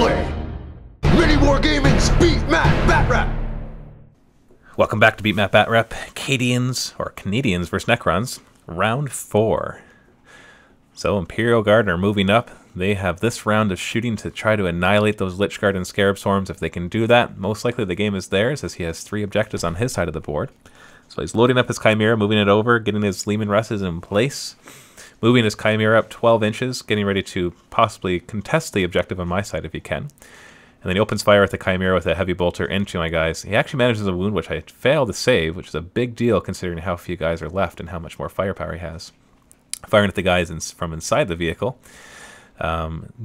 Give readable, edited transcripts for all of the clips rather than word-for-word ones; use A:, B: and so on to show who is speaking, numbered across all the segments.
A: play. Mini Wargaming's Beat Matt Bat Rap.
B: Welcome back to Beat Matt Bat Rap. Cadians, or Canadians versus Necrons, round 4. So Imperial Guard are moving up. They have this round of shooting to try to annihilate those Lich Guard and Scarab Swarms. If they can do that, most likely the game is theirs, as he has 3 objectives on his side of the board. So he's loading up his Chimera, moving it over, getting his Leman Russes in place, moving his Chimera up 12 inches, getting ready to possibly contest the objective on my side if he can. And then he opens fire with the Chimera with a heavy bolter into my guys. He actually manages a wound, which I failed to save, which is a big deal considering how few guys are left and how much more firepower he has. Firing at the guys from inside the vehicle.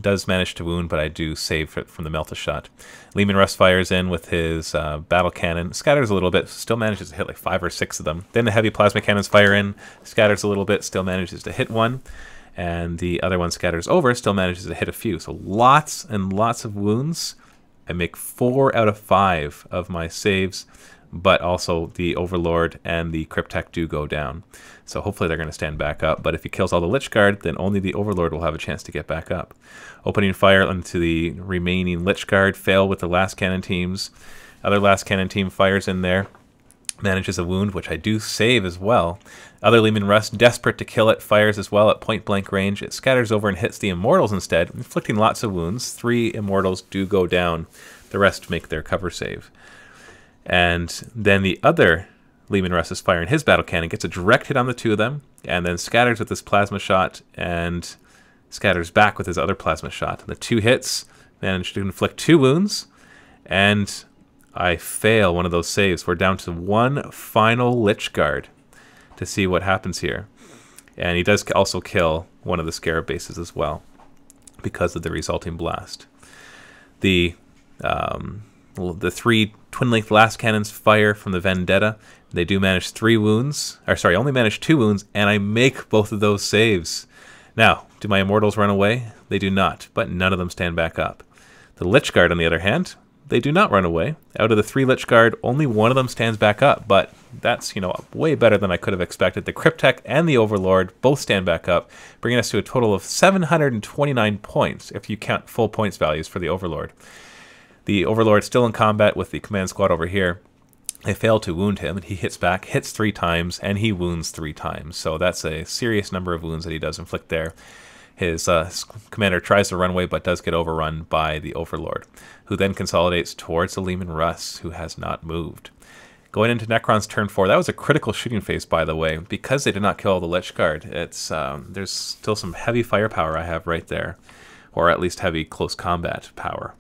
B: Does manage to wound, but I do save from the Melta shot. Leman Russ fires in with his battle cannon. Scatters a little bit, still manages to hit like 5 or 6 of them. Then the heavy plasma cannons fire in. Scatters a little bit, still manages to hit one. And the other one scatters over, still manages to hit a few. So lots and lots of wounds. I make 4 out of 5 of my saves, but also the Overlord and the Cryptek do go down. So hopefully they're going to stand back up, but if he kills all the Lich Guard, then only the Overlord will have a chance to get back up. Opening fire onto the remaining Lich Guard, fail with the last cannon teams. Other last cannon team fires in there, manages a wound, which I do save as well. Other Leman Russ, desperate to kill it, fires as well at point-blank range. It scatters over and hits the Immortals instead, inflicting lots of wounds. 3 Immortals do go down. The rest make their cover save. And then the other Leman Russ is firing his battle cannon, gets a direct hit on the 2 of them, and then scatters with his plasma shot, and scatters back with his other plasma shot. The 2 hits manage to inflict 2 wounds, and I fail one of those saves. We're down to 1 final Lich Guard to see what happens here. And he does also kill one of the Scarab bases as well because of the resulting blast. The 3 twin-length last cannons fire from the Vendetta. They do manage 3 wounds. Or sorry, only manage 2 wounds, and I make both of those saves. Now, do my Immortals run away? They do not, but none of them stand back up. The Lich Guard, on the other hand, they do not run away. Out of the 3 Lich Guard, only 1 of them stands back up, but that's, way better than I could have expected. The Cryptek and the Overlord both stand back up, bringing us to a total of 729 points, if you count full points values for the Overlord. The Overlord still in combat with the command squad over here. They fail to wound him, and he hits back, hits 3 times, and he wounds 3 times. So that's a serious number of wounds that he does inflict there. His commander tries to run away, but does get overrun by the Overlord, who then consolidates towards the Leman Russ, who has not moved. Going into Necrons Turn 4, that was a critical shooting phase, by the way, because they did not kill the Lich Guard. It's there's still some heavy firepower I have right there, or at least heavy close combat power.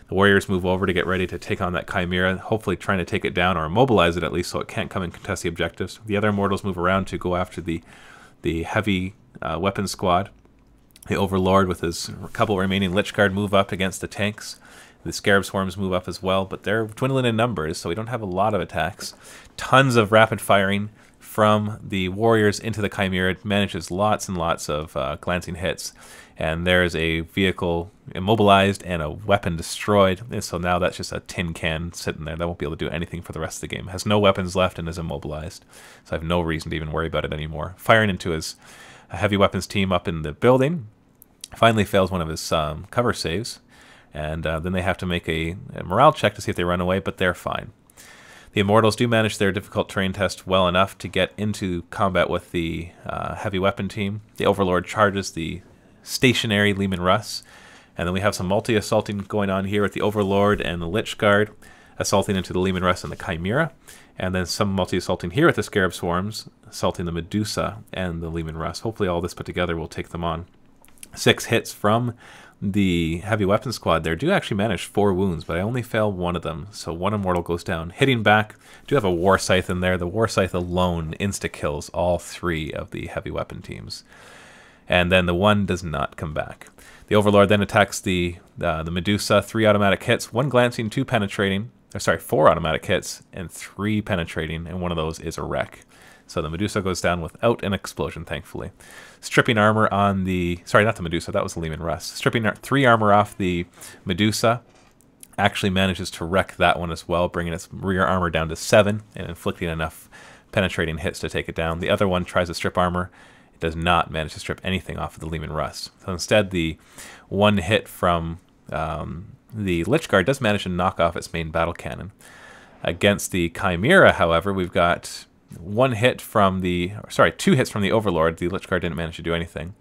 B: The Warriors move over to get ready to take on that Chimera, hopefully trying to take it down or immobilize it at least so it can't come and contest the objectives. The other Immortals move around to go after the heavy weapon squad. The Overlord with his couple remaining Lich Guard move up against the tanks. The Scarab Swarms move up as well, but they're dwindling in numbers, so we don't have a lot of attacks. Tons of rapid firing from the Warriors into the Chimera. It manages lots and lots of glancing hits. And there's a vehicle immobilized and a weapon destroyed. And so now that's just a tin can sitting there. That won't be able to do anything for the rest of the game. Has no weapons left and is immobilized. So I have no reason to even worry about it anymore. Firing into his heavy weapons team up in the building. Finally fails one of his cover saves. And then they have to make a morale check to see if they run away, but they're fine. The Immortals do manage their difficult terrain test well enough to get into combat with the heavy weapon team. The Overlord charges the stationary Leman Russ, and then we have some multi-assaulting going on here with the Overlord and the Lich Guard assaulting into the Leman Russ and the Chimera, and then some multi-assaulting here with the Scarab Swarms assaulting the Medusa and the Leman Russ. Hopefully all this put together will take them on. 6 hits from the heavy weapon squad there. Do actually manage 4 wounds, but I only fail 1 of them, so 1 Immortal goes down. Hitting back, do have a War Scythe in there. The War Scythe alone insta-kills all 3 of the heavy weapon teams. And then the 1 does not come back. The Overlord then attacks the Medusa. 3 automatic hits, 1 glancing, 2 penetrating. 4 automatic hits and 3 penetrating, and 1 of those is a wreck. So the Medusa goes down without an explosion, thankfully. Stripping armor on the... Sorry, not the Medusa, that was the Leman Russ. Stripping 3 armor off the Medusa. Actually manages to wreck that one as well, bringing its rear armor down to 7 and inflicting enough penetrating hits to take it down. The other one tries to strip armor. Does not manage to strip anything off of the Leman Russ. So instead, the 1 hit from the Lich Guard does manage to knock off its main battle cannon. Against the Chimera, however, we've got 2 hits from the Overlord. The Lich Guard didn't manage to do anything.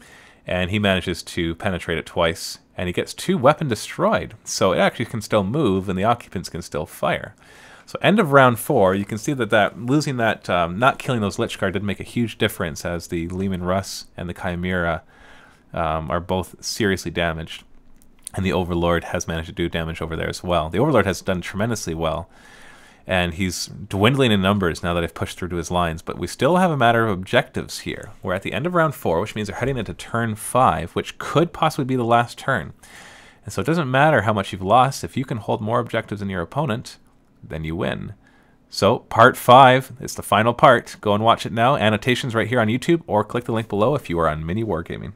B: And he manages to penetrate it twice. And he gets 2 weapon destroyed. So it actually can still move, and the occupants can still fire. So end of round 4, you can see that losing that, not killing those Lich Guard did make a huge difference, as the Leman Russ and the Chimera are both seriously damaged. And the Overlord has managed to do damage over there as well. The Overlord has done tremendously well. And he's dwindling in numbers now that I've pushed through to his lines. But we still have a matter of objectives here. We're at the end of round 4, which means they're heading into turn 5, which could possibly be the last turn. And so it doesn't matter how much you've lost. If you can hold more objectives than your opponent, then you win. So part 5 is the final part. Go and watch it now. Annotations right here on YouTube, or click the link below if you are on Mini Wargaming.